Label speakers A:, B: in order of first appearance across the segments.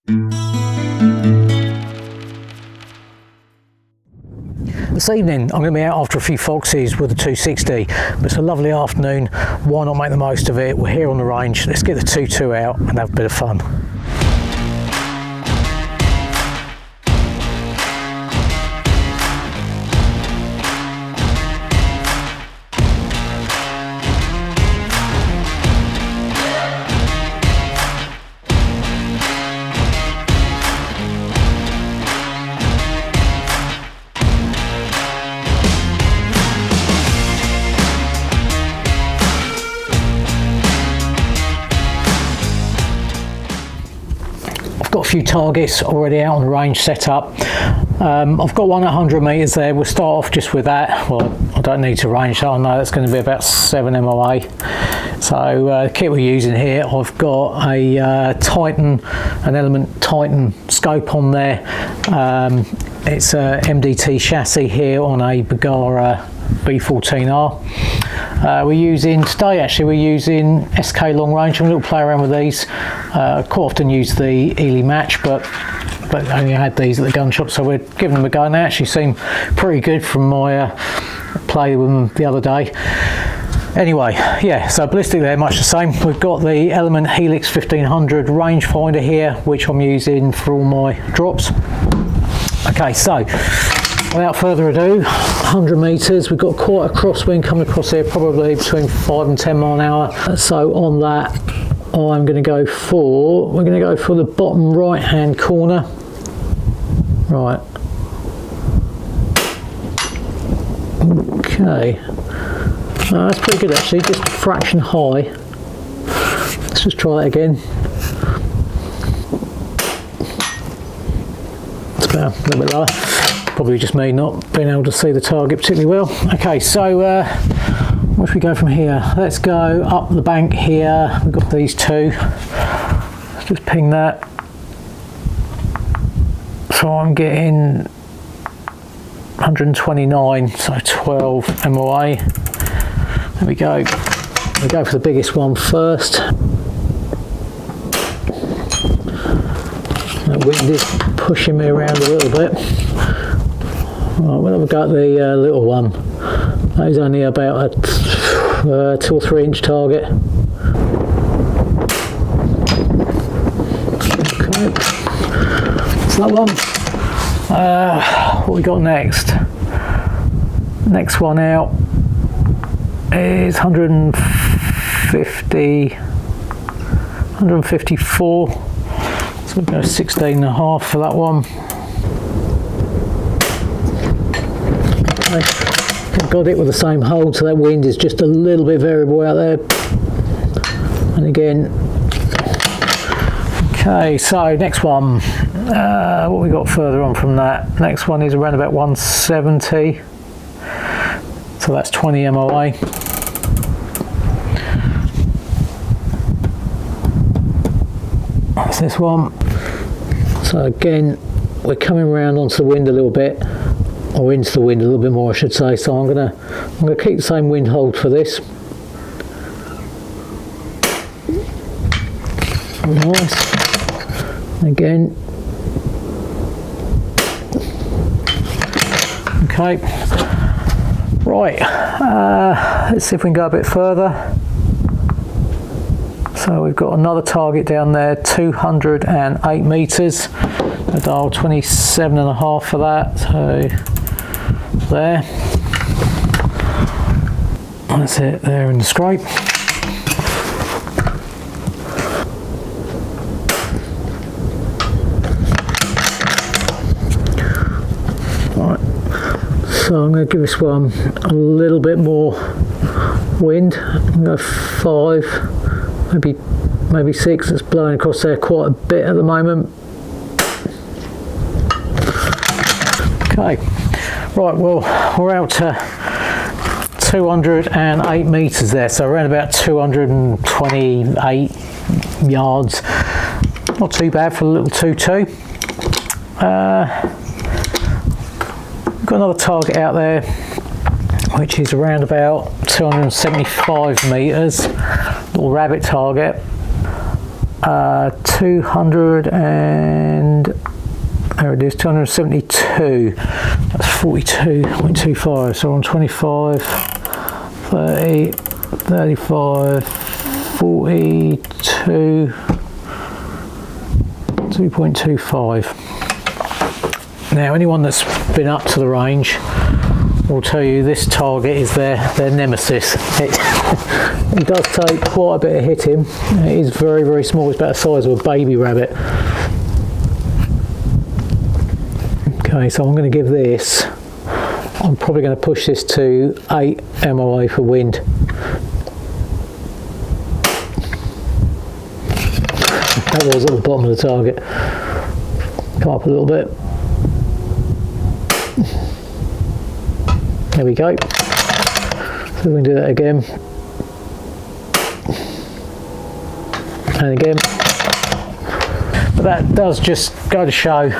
A: This evening I'm going to be out after a few foxes with the 260, but it's a lovely afternoon, why not make the most of it? We're here on the range, let's get the 2.2 out and have a bit of fun. Got a few targets already out on the range set up. I've got one at 100 metres there. We'll start off just with that. Well, I don't need to range that. I know it's going to be about 7 MOA. So the kit we're using here, I've got a Titan, an Element Titan scope on there. It's a MDT chassis here on a Bagara B14R. We're using SK long range. I'm going to play around with these. Quite often use the Ely match, but I only had these at the gun shop, so we're giving them a go, and they actually seem pretty good from my play with them the other day. Anyway, yeah, so ballistic there, much the same. We've got the Element Helix 1500 rangefinder here, which I'm using for all my drops. Okay, so without further ado, 100 metres, we've got quite a crosswind coming across here, probably between 5 and 10 mile an hour. So on that, we're going to go for the bottom right hand corner. Right. Okay. That's pretty good actually, just a fraction high. Let's just try it again. It's about a little bit lower. Probably just me not being able to see the target particularly well. Okay, so where should we go from here? Let's go up the bank here. We've got these two. Let's just ping that. So I'm getting 129, so 12 MOA. There we go. We go for the biggest one first. That wind is pushing me around a little bit. Right, well, we've got the little one. That is only about a 2 or 3 inch target. Okay, that's that one. What we got next? Next one out is 154. So we'll go 16.5 for that one. I've got it with the same hold, so that wind is just a little bit variable out there. And again, okay, so next one, what we got further on from that? Next one is around about 170, so that's 20 MOA. That's this one. So again, we're coming around onto the wind a little bit, or into the wind a little bit more I should say, so I'm gonna keep the same wind hold for this. Nice. Again. Okay. Right, let's see if we can go a bit further. So we've got another target down there, 208 metres. I dial 27.5 for that, so there. That's it there in the scrape. Right, so I'm going to give this one a little bit more wind. I'm going to go 5, maybe 6. It's blowing across there quite a bit at the moment. Okay, right, well, we're out to 208 metres there, so around about 228 yards. Not too bad for a little 2.2. We've got another target out there, which is around about 275 metres, little rabbit target. 200 and there it is, 272. That's 42.25. So on 25, 30, 35, 42, 2.25. Now, anyone that's been up to the range will tell you this target is their nemesis. It does take quite a bit of hitting. It is very, very small. It's about the size of a baby rabbit. Okay, so I'm going to give this, I'm probably going to push this to 8 MOA for wind. That was at the bottom of the target. Come up a little bit. There we go. So we can do that again. And again. But that does just go to show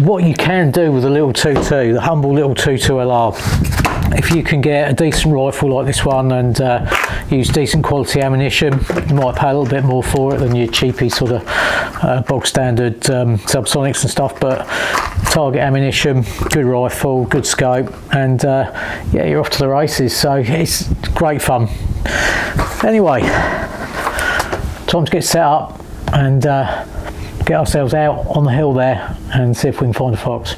A: what you can do with a little 2.2, the humble little 2.2 LR. If you can get a decent rifle like this one and use decent quality ammunition, you might pay a little bit more for it than your cheapy sort of bog standard subsonics and stuff, but target ammunition, good rifle, good scope, and yeah, you're off to the races. So it's great fun. Anyway, time to get set up and get ourselves out on the hill there and see if we can find a fox.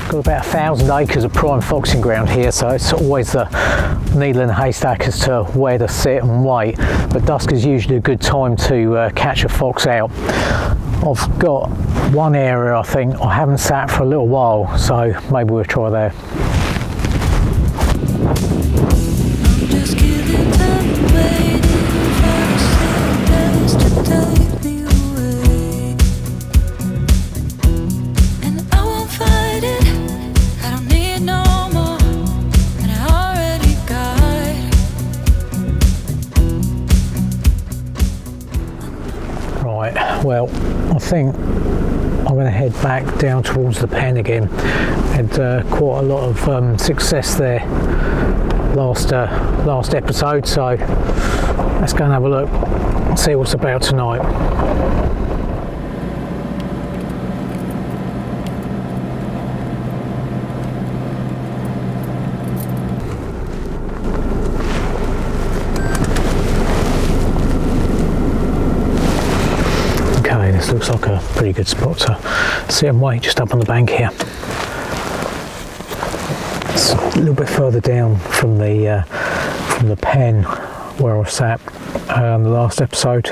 A: Got about 1,000 acres of prime foxing ground here, so it's always the needle in a haystack as to where to sit and wait, but dusk is usually a good time to catch a fox out. I've got one area I think I haven't sat for a little while, so maybe we'll try there. Well, I think I'm going to head back down towards the pen again. Had quite a lot of success there last episode, so let's go and have a look and see what's about tonight. This looks like a pretty good spot to sit and wait, just up on the bank here. It's a little bit further down from the pen where I sat the last episode.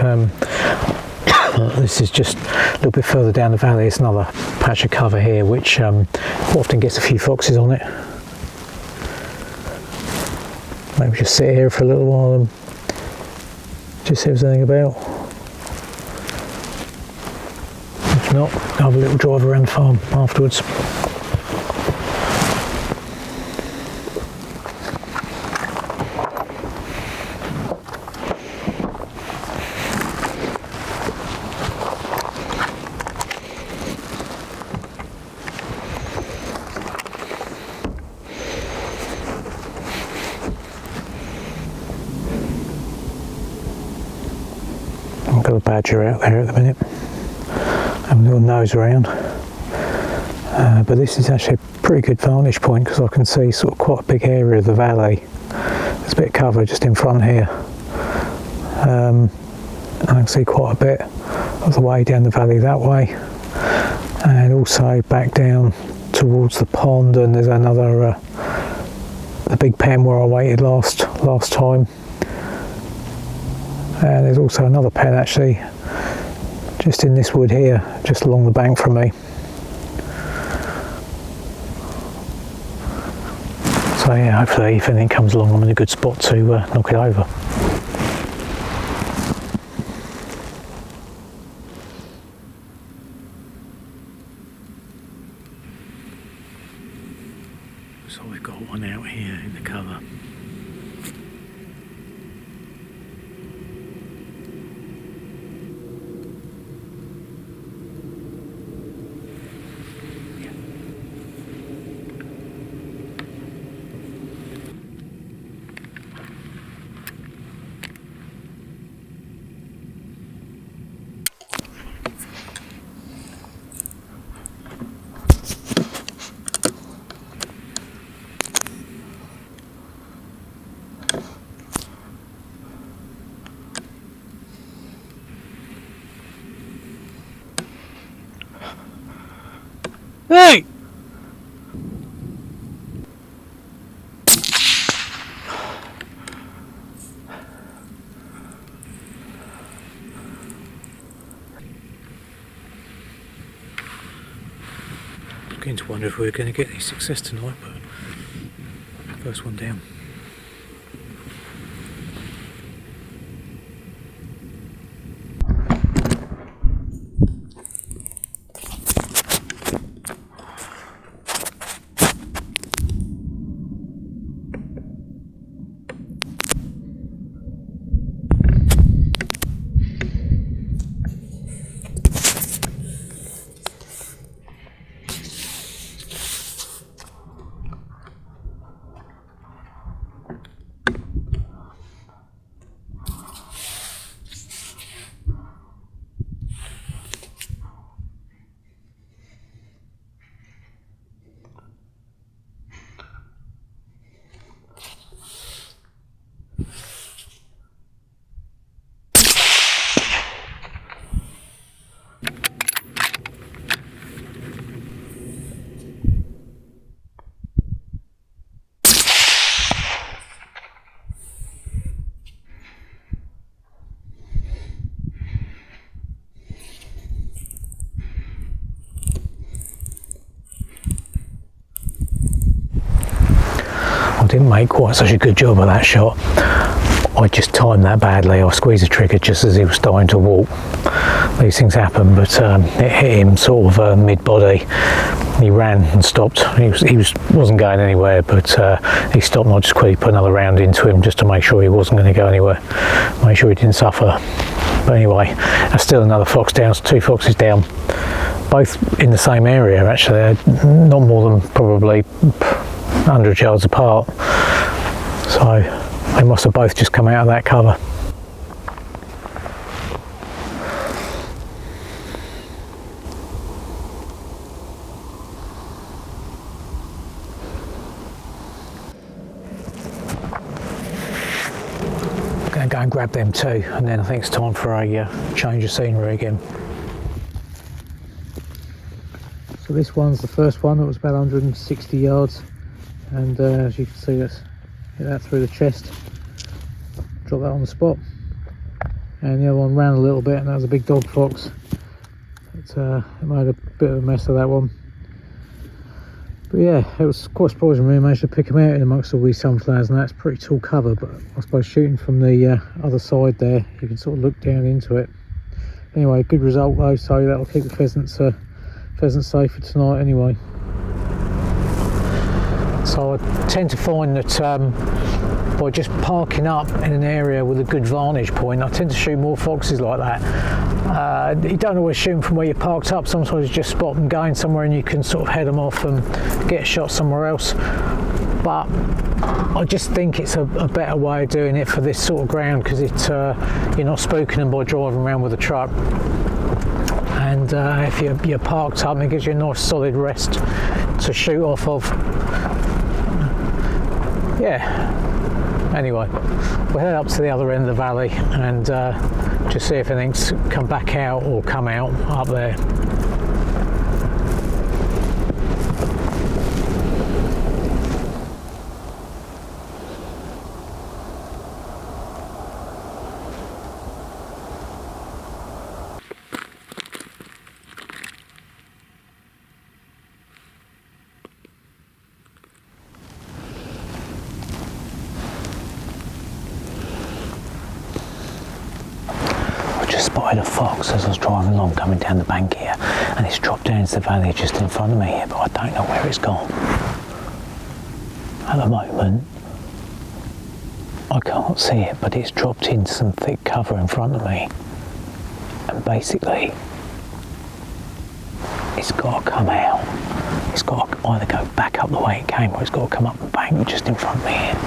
A: This is just a little bit further down the valley. It's another patch of cover here which often gets a few foxes on it. Maybe just sit here for a little while and just see if there's anything about. If not, I'll have a little drive around the farm afterwards. I've got a badger out there at the minute. Having a little nose around, but this is actually a pretty good vantage point because I can see sort of quite a big area of the valley. There's a bit of cover just in front here, and I can see quite a bit of the way down the valley that way, and also back down towards the pond. And there's another the big pen where I waited last time, and there's also another pen actually just in this wood here, just along the bank from me. So yeah, hopefully if anything comes along I'm in a good spot to knock it over. So we've got one out here in the cover. Hey! I'm beginning to wonder if we're going to get any success tonight, but first one down. I didn't make quite such a good job of that shot. I just timed that badly. I squeezed the trigger just as he was starting to walk. These things happen, but it hit him sort of mid-body. He ran and stopped. He wasn't going anywhere, but he stopped, and I just quickly put another round into him just to make sure he wasn't going to go anywhere, make sure he didn't suffer. But anyway, that's still another fox down. So 2 foxes down, both in the same area actually, not more than probably 100 yards apart, so they must have both just come out of that cover. I'm going to go and grab them too, and then I think it's time for a change of scenery again. So this one's the first one. That was about 160 yards. And as you can see, let's hit that through the chest, drop that on the spot, and the other one ran a little bit, and that was a big dog fox. It made a bit of a mess of that one, but yeah, it was quite surprising we managed to pick him out in amongst all these sunflowers, and that's pretty tall cover. But I suppose shooting from the other side there, you can sort of look down into it. Anyway, good result though, so that'll keep the pheasants safe for tonight anyway. So I tend to find that by just parking up in an area with a good vantage point, I tend to shoot more foxes like that. You don't always shoot them from where you're parked up. Sometimes you just spot them going somewhere and you can sort of head them off and get a shot somewhere else. But I just think it's a better way of doing it for this sort of ground, because you're not spooking them by driving around with a truck. And if you're parked up, it gives you a nice solid rest to shoot off of. Yeah, anyway, we'll head up to the other end of the valley and just see if anything's come back out or come out up there. Spotted a fox as I was driving along coming down the bank here, and it's dropped down into the valley just in front of me here, but I don't know where it's gone. At the moment I can't see it, but it's dropped into some thick cover in front of me, and basically it's got to come out. It's got to either go back up the way it came, or it's got to come up the bank just in front of me here.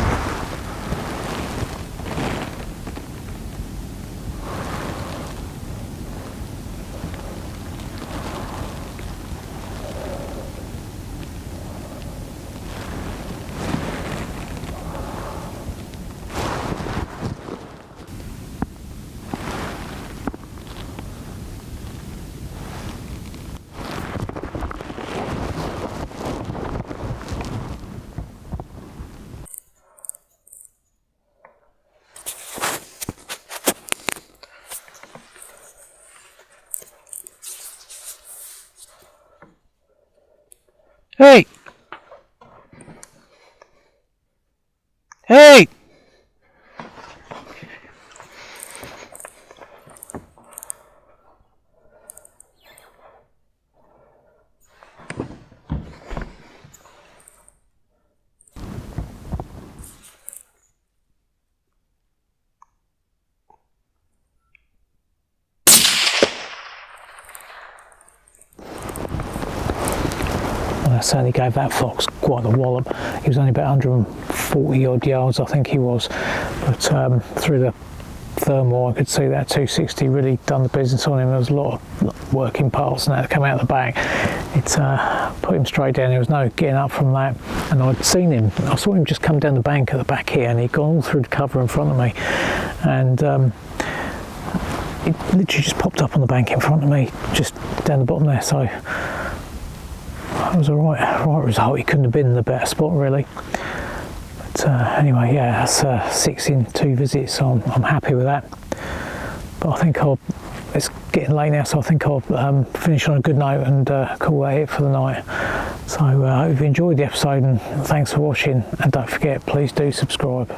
A: Hey! Hey! I certainly gave that fox quite a wallop. He was only about 140 odd yards, I think he was, but through the thermal I could see that 260 really done the business on him. There was a lot of working parts and that come out the back. It put him straight down. There was no getting up from that, and I'd seen him. I saw him just come down the bank at the back here, and he'd gone all through the cover in front of me, and it literally just popped up on the bank in front of me, just down the bottom there. So it was a right result. He couldn't have been in a better spot, really. But anyway, yeah, that's 6 in 2 visits, so I'm happy with that. But I think it's getting late now, so I think I'll finish on a good note and call that it for the night. So I hope you enjoyed the episode, and thanks for watching, and don't forget, please do subscribe.